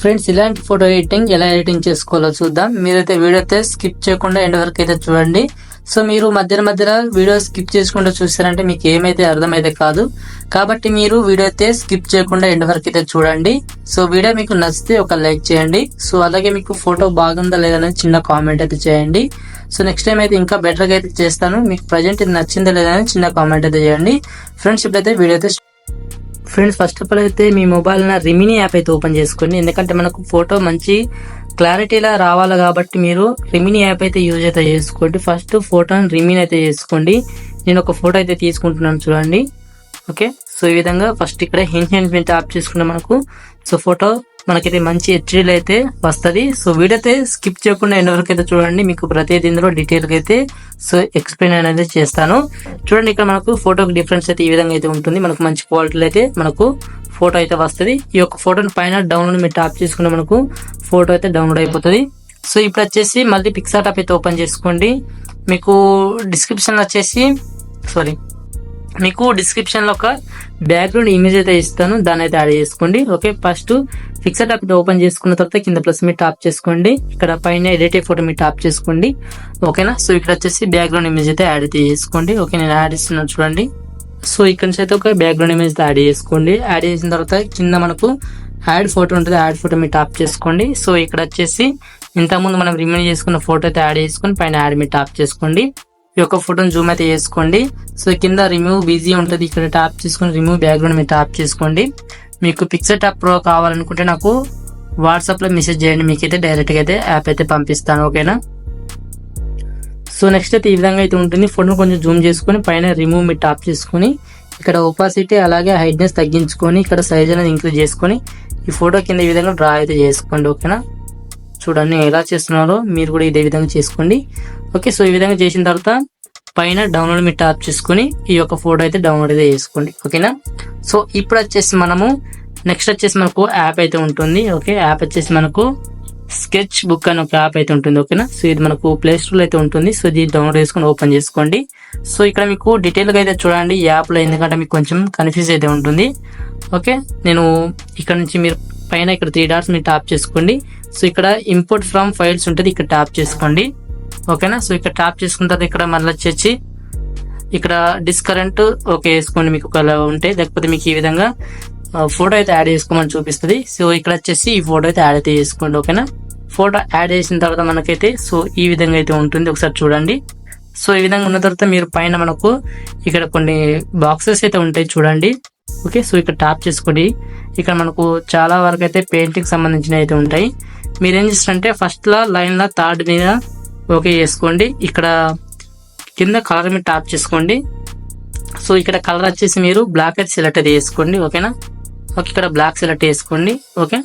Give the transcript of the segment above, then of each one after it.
Friends, ఇలాంటి photo editing ఎలా editing చేసుకోవాలో చూద్దాం. మీరైతే వీడియో అయితే స్కిప్ చేయకుండా ఎండ్ వరకు అయితే చూడండి. సో మీరు మధ్యలో వీడియో స్కిప్ చేసుకుంటూ చూసారంటే మీకు ఏమైతే అర్థమైతే కాదు. కాబట్టి మీరు వీడియో అయితే స్కిప్ చేయకుండా ఎండ్ వరకు అయితే చూడండి. సో వీడియో మీకు నచ్చితే ఒక లైక్ చేయండి. సో అలాగే మీకు ఫోటో బాగుందా లేదని చిన్న కామెంట్ అయితే చేయండి. సో నెక్స్ట్ టైం అయితే ఇంకా బెటర్గా అయితే చేస్తాను. మీకు ప్రజెంట్ ఇది నచ్చిందా లేదని చిన్న కామెంట్ అయితే చేయండి. ఫ్రెండ్స్, ఇప్పుడైతే వీడియో అయితే ఫ్రెండ్స్, ఫస్ట్ ఆఫ్ ఆల్ అయితే మీ మొబైల్ రిమినీ యాప్ అయితే ఓపెన్ చేసుకోండి. ఎందుకంటే మనకు ఫోటో మంచి క్లారిటీలా రావాలి కాబట్టి మీరు రిమినీ యాప్ అయితే యూజ్ అయితే చేసుకోండి. ఫస్ట్ ఫోటోని రిమినీ అయితే చేసుకోండి. నేను ఒక ఫోటో అయితే తీసుకుంటున్నాను చూడండి. ఓకే, సో ఈ విధంగా ఫస్ట్ ఇక్కడ ఎన్హాన్స్మెంట్ ఆప్ చేసుకుంటే మనకు సో ఫోటో మనకైతే మంచి హెచ్డీలో అయితే వస్తుంది. సో వీడియో అయితే స్కిప్ చేయకుండా ఎండ్ వరకు అయితే చూడండి. మీకు ప్రతిదీ ఇందులో డీటెయిల్గా అయితే సో ఎక్స్ప్లెయిన్ అనేది చేస్తాను. చూడండి, ఇక్కడ మనకు ఫోటోకి డిఫరెన్స్ అయితే ఈ విధంగా అయితే ఉంటుంది. మనకు మంచి క్వాలిటీలో అయితే మనకు ఫోటో అయితే వస్తుంది. ఈ యొక్క ఫోటోని పైన డౌన్లోడ్ మీరు ట్యాప్ చేసుకుంటే మనకు ఫోటో అయితే డౌన్లోడ్ అయిపోతుంది. సో ఇప్పుడు వచ్చేసి మళ్ళీ పిక్సార్ట్ యాప్ అయితే ఓపెన్ చేసుకోండి. మీకు డిస్క్రిప్షన్ వచ్చేసి మీకు డిస్క్రిప్షన్ లో ఒక బ్యాక్గ్రౌండ్ ఇమేజ్ అయితే ఇస్తాను, దాన్ని అయితే యాడ్ చేసుకోండి. Okay, first Picsart app open చేసుకున్న తర్వాత కింద ప్లస్ మీరు టాప్ చేసుకోండి. ఇక్కడ పైన ఎడిట్ ఫోటో మీరు టాప్ చేసుకోండి. ఓకేనా, సో ఇక్కడ వచ్చేసి బ్యాక్గ్రౌండ్ ఇమేజ్ అయితే యాడ్ అయితే చేసుకోండి. ఓకే, నేను యాడ్ ఇస్తున్నాను చూడండి. సో ఇక్కడ నుంచి అయితే ఒక బ్యాక్గ్రౌండ్ ఇమేజ్ అయితే యాడ్ చేసుకోండి. యాడ్ చేసిన తర్వాత కింద మనకు యాడ్ ఫోటో ఉంటుంది, యాడ్ ఫోటో మీరు టాప్ చేసుకోండి. సో ఇక్కడ వచ్చేసి ఇంతకుముందు మనం రిమూవ్ చేసుకున్న ఫోటో అయితే యాడ్ చేసుకుని పైన యాడ్ మీరు టాప్ చేసుకోండి. ఈ యొక్క ఫోటోని జూమ్ అయితే చేసుకోండి. సో కింద రిమూవ్ బిజీ ఉంటుంది, ఇక్కడ ట్యాప్ చేసుకుని రిమూవ్ బ్యాక్గ్రౌండ్ మీరు ట్యాప్ చేసుకోండి. మీకు పిక్సార్ట్ యాప్ ప్రో కావాలనుకుంటే నాకు వాట్సాప్ లో మెసేజ్ చేయండి, మీకైతే డైరెక్ట్ గా అయితే యాప్ అయితే పంపిస్తాను. ఓకేనా, సో నెక్స్ట్ అయితే ఈ విధంగా అయితే ఉంటుంది. ఫోటోని కొంచెం జూమ్ చేసుకుని పైన రిమూవ్ మీరు ట్యాప్ చేసుకుని ఇక్కడ ఒపాసిటీ అలాగే హైట్నెస్ తగ్గించుకొని ఇక్కడ సైజ్ అనేది ఇంక్రీజ్ చేసుకొని ఈ ఫోటో కింద ఈ విధంగా డ్రా అయితే చేసుకోండి. ఓకేనా, చూడండి ఎలా చేస్తున్నారో మీరు కూడా ఇదే విధంగా చేసుకోండి. ఓకే, సో ఈ విధంగా చేసిన తర్వాత పైన డౌన్లోడ్ మీరు ట్యాప్ చేసుకుని ఈ యొక్క ఫోటో అయితే డౌన్లోడ్ అయితే చేసుకోండి. ఓకేనా, సో ఇప్పుడు వచ్చేసి మనము నెక్స్ట్ వచ్చేసి మనకు యాప్ అయితే ఉంటుంది. ఓకే, యాప్ వచ్చేసి మనకు స్కెచ్ బుక్ అని ఒక యాప్ అయితే ఉంటుంది. ఓకేనా, సో ఇది మనకు ప్లే స్టోర్ లో అయితే ఉంటుంది. సో ఇది డౌన్లోడ్ చేసుకుని ఓపెన్ చేసుకోండి. సో ఇక్కడ మీకు డీటెయిల్ గా అయితే చూడండి ఈ యాప్ లో, ఎందుకంటే మీకు కొంచెం కన్ఫ్యూజ్ అయితే ఉంటుంది. ఓకే, నేను ఇక్కడ నుంచి మీరు పైన ఇక్కడ 3 డాట్స్ మీరు ట్యాప్ చేసుకోండి. సో ఇక్కడ ఇంపోర్ట్ ఫ్రమ్ ఫైల్స్ ఉంటుంది, ఇక్కడ ట్యాప్ చేసుకోండి. ఓకేనా, సో ఇక్కడ ట్యాప్ చేసుకున్న తర్వాత ఇక్కడ మళ్ళీ వచ్చేసి ఇక్కడ డిస్కరెంట్ ఓకే వేసుకోండి మీకు ఒకవేళ ఉంటే, లేకపోతే మీకు ఈ విధంగా ఫోటో అయితే యాడ్ చేసుకోమని చూపిస్తుంది. సో ఇక్కడ వచ్చేసి ఈ ఫోటో అయితే యాడ్ అయితే చేసుకోండి. ఓకేనా, ఫోటో యాడ్ చేసిన తర్వాత మనకైతే సో ఈ విధంగా అయితే ఉంటుంది, ఒకసారి చూడండి. సో ఈ విధంగా ఉన్న తర్వాత మీరు పైన మనకు ఇక్కడ కొన్ని బాక్సెస్ అయితే ఉంటాయి చూడండి. ఓకే, సో ఇక్కడ ట్యాప్ చేసుకోండి. ఇక్కడ మనకు చాలా వరకు అయితే పెయింటింగ్ సంబంధించిన అయితే ఉంటాయి. మీరు ఏం చేస్తారంటే ఫస్ట్ లా లైన్ లా థర్డ్ మీద ఓకే చేసుకోండి. ఇక్కడ కింద కలర్ మీద ట్యాప్ చేసుకోండి. సో ఇక్కడ కలర్ వచ్చేసి మీరు బ్లాక్ అయితే సెలెక్ట్ అయితే చేసుకోండి. ఓకేనా, ఓకే ఇక్కడ బ్లాక్ సెలెక్ట్ చేసుకోండి. ఓకే,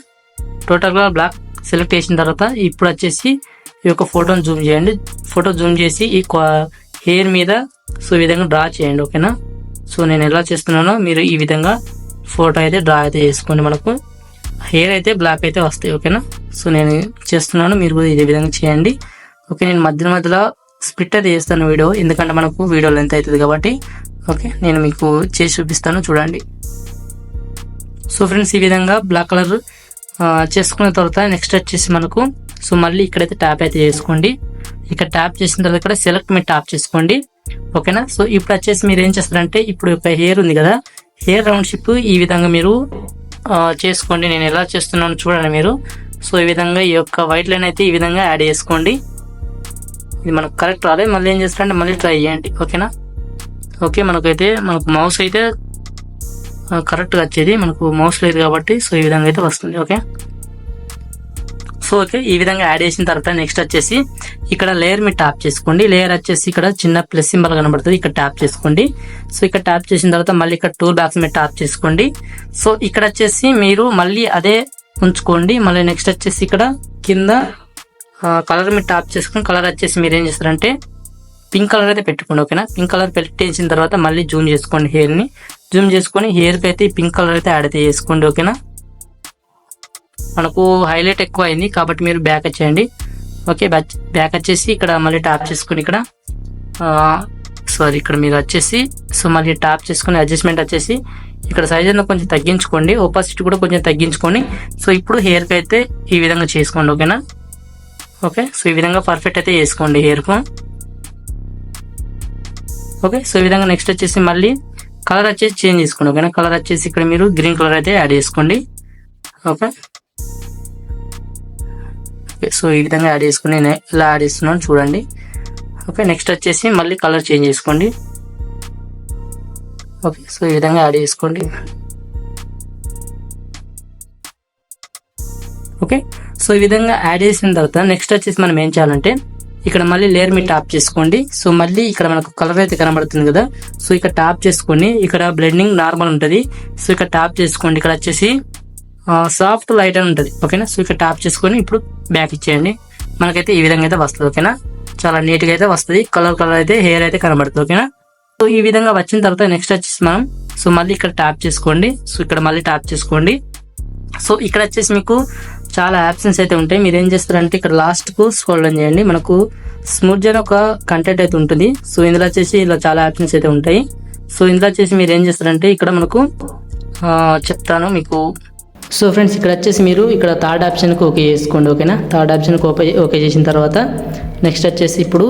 టోటల్ గా బ్లాక్ సెలెక్ట్ చేసిన తర్వాత ఇప్పుడు వచ్చేసి ఈ యొక్క ఫోటోని జూమ్ చేయండి. ఫోటో జూమ్ చేసి ఈ హెయిర్ మీద సో ఈ విధంగా డ్రా చేయండి. ఓకేనా, సో నేను ఎలా చేస్తున్నానో మీరు ఈ విధంగా ఫోటో అయితే డ్రా అయితే చేసుకోండి. మనకు హెయిర్ అయితే బ్లాక్ అయితే వస్తాయి. ఓకేనా, సో నేను చేస్తున్నాను, మీరు కూడా ఇదే విధంగా చేయండి. ఓకే, నేను మధ్యలో స్ప్లిట్ అయితే చేస్తాను వీడియో, ఎందుకంటే మనకు వీడియో లెంత్ అవుతుంది కాబట్టి. ఓకే, నేను మీకు చేసి చూపిస్తాను చూడండి. సో ఫ్రెండ్స్, ఈ విధంగా బ్లాక్ కలర్ చేసుకున్న తర్వాత నెక్స్ట్ వచ్చేసి మనకు సో మళ్ళీ ఇక్కడైతే ట్యాప్ అయితే చేసుకోండి. ఇక్కడ ట్యాప్ చేసిన తర్వాత ఇక్కడ సెలెక్ట్ మీద ట్యాప్ చేసుకోండి. ఓకేనా, సో ఇప్పుడు వచ్చేసి మీరు ఏం చేస్తారంటే ఇప్పుడు ఒక హెయిర్ ఉంది కదా, హెయిర్ రౌండ్ షిప్ ఈ విధంగా మీరు చేసుకోండి. నేను ఎలా చేస్తున్నాను చూడండి మీరు. సో ఈ విధంగా ఈ యొక్క వైట్ లైన్ అయితే ఈ విధంగా యాడ్ చేసుకోండి. ఇది మనకు కరెక్ట్ రాలేదు, మళ్ళీ ఏం చేస్తారంటే మళ్ళీ ట్రై చేయండి. ఓకేనా, ఓకే మనకు మౌస్ అయితే కరెక్ట్గా వచ్చేది, మనకు మౌస్ లేదు కాబట్టి సో ఈ విధంగా అయితే వస్తుంది. ఓకే, సో ఓకే ఈ విధంగా యాడ్ చేసిన తర్వాత నెక్స్ట్ వచ్చేసి ఇక్కడ లేయర్ మీద ట్యాప్ చేసుకోండి. లేయర్ వచ్చేసి ఇక్కడ చిన్న ప్లస్ సింబల్ కనబడుతుంది, ఇక్కడ ట్యాప్ చేసుకోండి. సో ఇక్కడ ట్యాప్ చేసిన తర్వాత మళ్ళీ ఇక్కడ టూల్ బాక్స్ మీద ట్యాప్ చేసుకోండి. సో ఇక్కడ వచ్చేసి మీరు మళ్ళీ అదే ఉంచుకోండి. మళ్ళీ నెక్స్ట్ వచ్చేసి ఇక్కడ కింద కలర్ మీద ట్యాప్ చేసుకుని కలర్ వచ్చేసి మీరు ఏం చేస్తారంటే పింక్ కలర్ అయితే పెట్టుకోండి. ఓకేనా, పింక్ కలర్ పెట్టేసిన తర్వాత మళ్ళీ జూమ్ చేసుకోండి, హెయిర్ ని జూమ్ చేసుకొని హెయిర్ కి అయితే ఈ పింక్ కలర్ అయితే యాడ్ అయితే చేసుకోండి. ఓకేనా, మనకు హైలైట్ ఎక్కువ అయింది కాబట్టి మీరు బ్యాక్ వచ్చేయండి. ఓకే, బ్యాక్ వచ్చేసి ఇక్కడ మళ్ళీ ట్యాప్ చేసుకుని ఇక్కడ ఇక్కడ మీరు వచ్చేసి సో మళ్ళీ ట్యాప్ చేసుకుని అడ్జస్ట్మెంట్ వచ్చేసి ఇక్కడ సైజ్ అనేది కొంచెం తగ్గించుకోండి, ఓపాసిటీ కూడా కొంచెం తగ్గించుకొని సో ఇప్పుడు హెయిర్కి అయితే ఈ విధంగా చేసుకోండి. ఓకేనా? ఓకే, సో ఈ విధంగా పర్ఫెక్ట్ అయితే చేసుకోండి హెయిర్కు. ఓకే, సో ఈ విధంగా నెక్స్ట్ వచ్చేసి మళ్ళీ కలర్ వచ్చేసి చేంజ్ చేసుకోండి. ఓకేనా? కలర్ వచ్చేసి ఇక్కడ మీరు గ్రీన్ కలర్ అయితే యాడ్ చేసుకోండి. ఓకే, సో ఈ విధంగా యాడ్ చేసుకుని నేను ఇలా యాడ్ చేస్తున్నాను చూడండి. ఓకే, నెక్స్ట్ వచ్చేసి మళ్ళీ కలర్ చేంజ్ చేసుకోండి. ఓకే, సో ఈ విధంగా యాడ్ చేసుకోండి. ఓకే, సో ఈ విధంగా యాడ్ చేసిన తర్వాత నెక్స్ట్ వచ్చేసి మనం ఏం చేయాలంటే ఇక్కడ మళ్ళీ లేయర్ మీద టాప్ చేసుకోండి. సో మళ్ళీ ఇక్కడ మనకు కలర్ అయితే కనబడుతుంది కదా, సో ఇక్కడ టాప్ చేసుకొని ఇక్కడ బ్లెండింగ్ నార్మల్ ఉంటుంది. సో ఇక్కడ టాప్ చేసుకోండి, ఇక్కడ వచ్చేసి సాఫ్ట్ లైట్ అని ఉంటుంది. ఓకేనా? సో ఇక్కడ టాప్ చేసుకొని ఇప్పుడు బ్యాక్ ఇచ్చేయండి. మనకైతే ఈ విధంగా అయితే వస్తుంది. ఓకేనా? చాలా నీట్గా అయితే వస్తుంది. కలర్ అయితే హెయిర్ అయితే కనబడుతుంది. ఓకేనా? సో ఈ విధంగా వచ్చిన తర్వాత నెక్స్ట్ వచ్చేసి మనం సో మళ్ళీ ఇక్కడ టాప్ చేసుకోండి. సో ఇక్కడ మళ్ళీ టాప్ చేసుకోండి. సో ఇక్కడ వచ్చేసి మీకు చాలా ఆప్షన్స్ అయితే ఉంటాయి. మీరు ఏం చేస్తారంటే ఇక్కడ లాస్ట్ కు స్క్రోల్ డౌన్ చేయండి. మనకు స్మూత్ అని ఒక కంటెంట్ అయితే ఉంటుంది. సో ఇందులో వచ్చేసి ఇలా చాలా ఆప్షన్స్ అయితే ఉంటాయి. సో ఇందులో వచ్చేసి మీరు ఏం చేస్తారంటే ఇక్కడ మనకు చెప్తాను మీకు. సో ఫ్రెండ్స్, ఇక్కడ వచ్చేసి మీరు ఇక్కడ థర్డ్ ఆప్షన్కి ఓకే చేసుకోండి. ఓకేనా? థర్డ్ ఆప్షన్కి ఓకే చేసిన తర్వాత నెక్స్ట్ వచ్చేసి ఇప్పుడు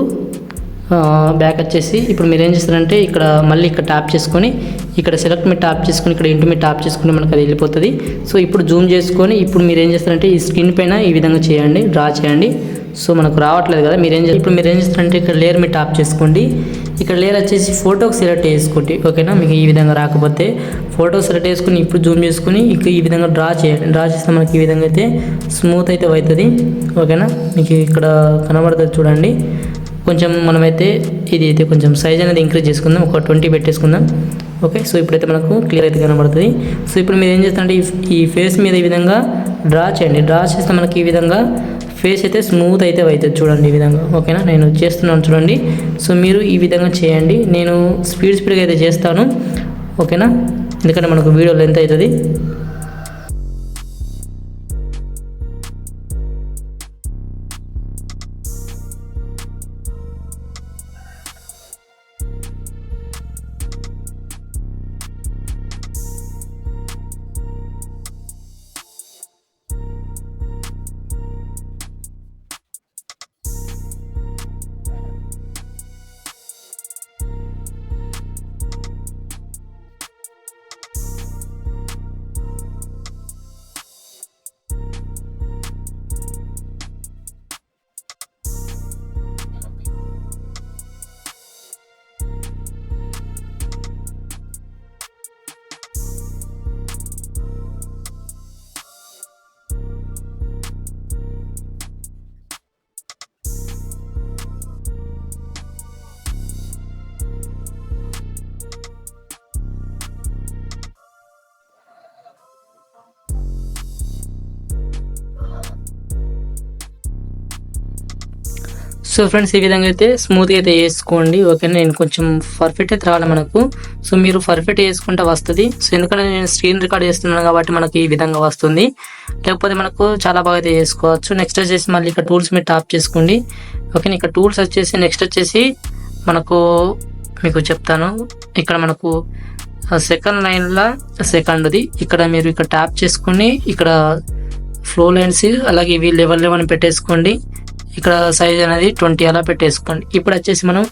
బ్యాక్ వచ్చేసి ఇప్పుడు మీరు ఏం చేస్తారంటే ఇక్కడ మళ్ళీ ఇక్కడ టాప్ చేసుకొని ఇక్కడ సెలెక్ట్ మీద టాప్ చేసుకొని ఇక్కడ ఇంటి మీద టాప్ చేసుకుని మనకు అది వెళ్ళిపోతుంది. సో ఇప్పుడు జూమ్ చేసుకొని ఇప్పుడు మీరు ఏం చేస్తారంటే ఈ స్కిన్ పైన ఈ విధంగా చేయండి, డ్రా చేయండి. సో మనకు రావట్లేదు కదా, ఇప్పుడు మీరు ఏం చేస్తారంటే ఇక్కడ లేయర్ మీద టాప్ చేసుకోండి. ఇక్కడ లేయర్ వచ్చేసి ఫోటోకి సెలెక్ట్ చేసుకోండి. ఓకేనా? మీకు ఈ విధంగా రాకపోతే ఫోటో సెలెక్ట్ చేసుకుని ఇప్పుడు జూమ్ చేసుకుని ఇక్కడ ఈ విధంగా డ్రా చేయండి. డ్రా చేస్తే మనకి ఈ విధంగా అయితే స్మూత్ అయితే అవుతుంది. ఓకేనా? మీకు ఇక్కడ కనబడుతుంది చూడండి. కొంచెం మనమైతే ఇది అయితే కొంచెం సైజ్ అనేది ఇంక్రీజ్ చేసుకుందాం, ఒక 20 పెట్టేసుకుందాం. ఓకే, సో ఇప్పుడైతే మనకు క్లియర్ అయితే కనబడుతుంది. సో ఇప్పుడు మీరు ఏం చేస్తారంటే ఈ ఫేస్ మీద ఈ విధంగా డ్రా చేయండి. డ్రా చేస్తే మనకి ఈ విధంగా ఫేస్ అయితే స్మూత్ అయితే అవుతుంది చూడండి ఈ విధంగా. ఓకేనా? నేను చేస్తున్నాను చూడండి. సో మీరు ఈ విధంగా చేయండి. నేను స్పీడ్గా అయితే చేస్తాను. ఓకేనా? ఎందుకంటే మనకు వీడియో లెంత్ అవుతుంది. సో ఫ్రెండ్స్, ఈ విధంగా అయితే స్మూత్గా అయితే వేసుకోండి. ఓకే, నేను కొంచెం పర్ఫెక్ట్ అయితే రావాలి మనకు. సో మీరు పర్ఫెక్ట్ వేసుకుంటే వస్తుంది. సో ఎందుకంటే నేను స్క్రీన్ రికార్డ్ చేస్తున్నాను కాబట్టి మనకు ఈ విధంగా వస్తుంది, లేకపోతే మనకు చాలా బాగా అయితే చేసుకోవచ్చు. నెక్స్ట్ వచ్చేసి మళ్ళీ ఇక్కడ టూల్స్ మీద టాప్ చేసుకోండి. ఓకే, ఇక్కడ టూల్స్ వచ్చేసి నెక్స్ట్ వచ్చేసి మనకు మీకు చెప్తాను. ఇక్కడ మనకు సెకండ్ లైన్లో సెకండ్ది ఇక్కడ మీరు ఇక్కడ టాప్ చేసుకుని ఇక్కడ ఫ్లో లైన్స్ అలాగే ఇవి లెవెల్ అని పెట్టేసుకోండి. ఇక్కడ సైజ్ అనేది 20 అలా పెట్టేసుకోండి. ఇప్పుడు వచ్చేసి మనం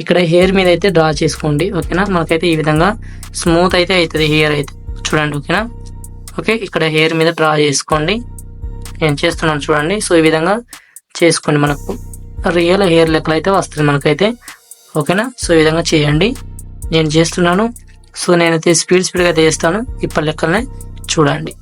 ఇక్కడ హెయిర్ మీద అయితే డ్రా చేసుకోండి. ఓకేనా? మనకైతే ఈ విధంగా స్మూత్ అయితే అవుతుంది హెయిర్ అయితే చూడండి. ఓకేనా? ఓకే, ఇక్కడ హెయిర్ మీద డ్రా చేసుకోండి. నేను చేస్తున్నాను చూడండి. సో ఈ విధంగా చేసుకోండి, మనకు రియల్ హెయిర్ లెక్కలు అయితే వస్తుంది మనకైతే. ఓకేనా? సో ఈ విధంగా చేయండి. నేను చేస్తున్నాను. సో నేనైతే స్పీడ్గా అయితే చేస్తాను. ఇప్పటి లెక్కలనే చూడండి.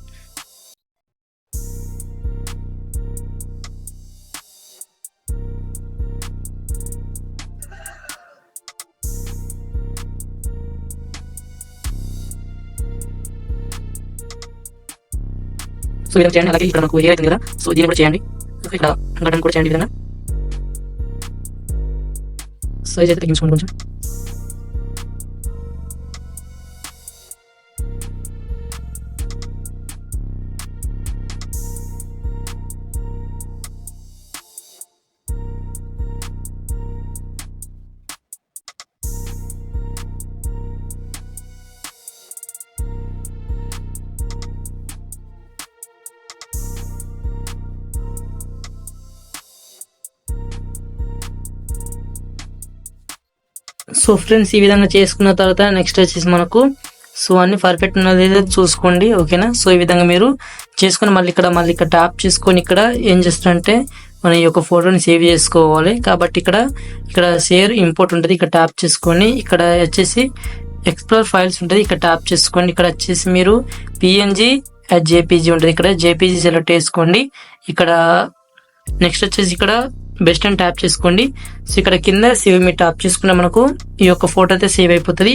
సో ఇలా చేయండి. అలాగే ఇక్కడ మనకు హెయిర్ అవుతుంది కదా, సో దీన్ని కూడా చేయండి. ఇక్కడ గడ్డం కూడా చేయండి. విధంగా సైజ్ అయితే తగ్గించుకోండి కొంచెం. సో ఫ్రెండ్స్ ఈ విధంగా చేసుకున్న తర్వాత నెక్స్ట్ వచ్చేసి మనకు సో అన్ని పర్ఫెక్ట్ ఉన్నది చూసుకోండి, ఓకేనా. సో ఈ విధంగా మీరు చేసుకుని మళ్ళీ ఇక్కడ ట్యాప్ చేసుకొని ఇక్కడ ఏం చేస్తారంటే మన ఈ యొక్క ఫోటోని సేవ్ చేసుకోవాలి. కాబట్టి ఇక్కడ షేర్ ఇంపోర్ట్ ఉంటుంది, ఇక్కడ ట్యాప్ చేసుకొని ఇక్కడ వచ్చేసి ఎక్స్ప్లోర్ ఫైల్స్ ఉంటుంది, ఇక్కడ ట్యాప్ చేసుకోండి. ఇక్కడ వచ్చేసి మీరు PNG/JPG ఉంటుంది, ఇక్కడ JPG సెలెక్ట్ చేసుకోండి. ఇక్కడ నెక్స్ట్ వచ్చేసి ఇక్కడ బెస్ట్ అని ట్యాప్ చేసుకోండి. సో ఇక్కడ కింద సేవ్ మీ ట్యాప్ చేసుకున్న మనకు ఈ యొక్క ఫోటో అయితే సేవ్ అయిపోతుంది.